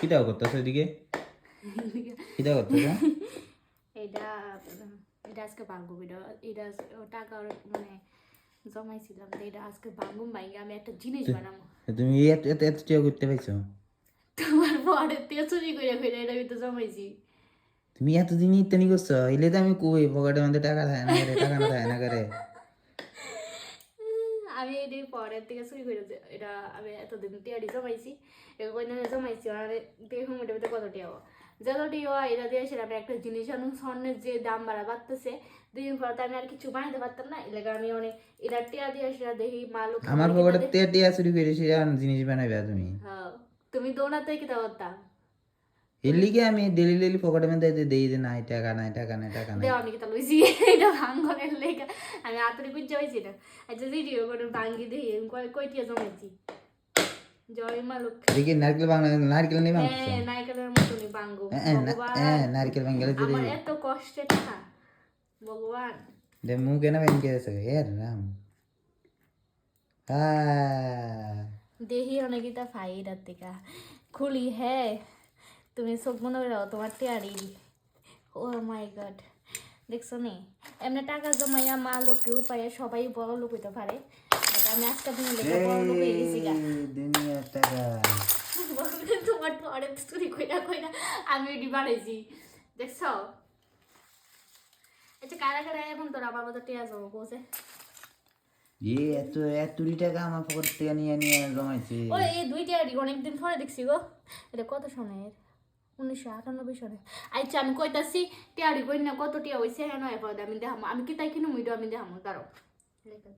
কিটাও করতেছ এদিকে কিটা করতেছ এটা এটা আজকে ভাঙবো এটা টাকা মানে জমাইছিলাম তো এটা আজকে ভাঙবো ভাইয়া আমি একটা জিনিস বানাবো তুমি এত এত এত টিয়া করতে পাইছো তোমার পরের থেকে চুরি করে করে এটা আমি তো জমাইছি তুমি এতদিন ইত্যানি করছো এলে তো আমি কই পকেটের মধ্যে টাকা থাকে না করে টাকা না থাকে না করে আমি এটি পরের থেকে চুরি করে এটা আমি এতদিন টিয়ারি জমাইছি এবার জমাইছি আর দেখুন এটার ভিতরে কত টিয়া যত টিয়া এটা দিয়ে সেটা আমি একটা জিনিস আনুন স্বর্ণের যে দাম বাড়তেছে দুদিন পর তো আমি আর কিছু বানাইতে পারতাম না এলাকা আমি অনেক এটা টিয়া দিয়ে সেটা দেখি মালু আমার পকেটের তে টিয়া চুরি করে সে জিনিস বানাইবা তুমি হ্যাঁ তুমি দৌড়াতে কি করতাম এর লিগে আমি ডেলি ডেলি পকেটের মধ্যে দেই যে নাই টাকা নাই টাকা নাই টাকা নাই দেওয়া আমি কি তাহলে লইছি এটা ভাঙ্গনের লেখা আমি আতরে বুঝতে পাইছি না আচ্ছা ভিডিও করে ভাঙ্গি দিই কয়টিয়া জমাইছি জয় মা লক্ষ্মী দেখি নারকেল ভাঙা নারকেল নেই ভাঙছো হ্যাঁ নারকেলের মতনই ভাঙ্গো নারকেল ভাঙলে চুরি আমার এত কষ্টের টাকা ভগবান দে মুখ এনে ভেঙে গেছে হে রাম দেহি অনেকটা ফাইদার থেকে খুলি হ্যাঁ তুমি চোখ মনে করে তোমার টিয়ারি ও মাই গড দেখছো নি এমনি টাকা জমাইয়া মা লোককে উপায়ে সবাই বড় লোক হইতে পারে আমি আজকে দিন লেগে বড় লোক হয়ে গেছি গা দুনিয়ার টাকা তোমার পরে চুরি কইরা কইরা আমি এটি বাড়াইছি দেখছো আচ্ছা কারা কারা এখন তোর আমার মতো টিয়া জমা বসে এত এত টাকা আমার পকেট থেকে নিয়ে নিয়ে জমাইছে ওই এই দুই টিয়ারি অনেকদিন পরে দেখছি গো এটা কত সনের 1998 সনে আচ্ছা আমি কইতাছি টিয়ারি কই না কত টিয়া হইছে হ্যাঁ নয় পদ আমি দেখাম আমি কি তাই কিনো মুইডো আমি দেখাম দাঁড়াও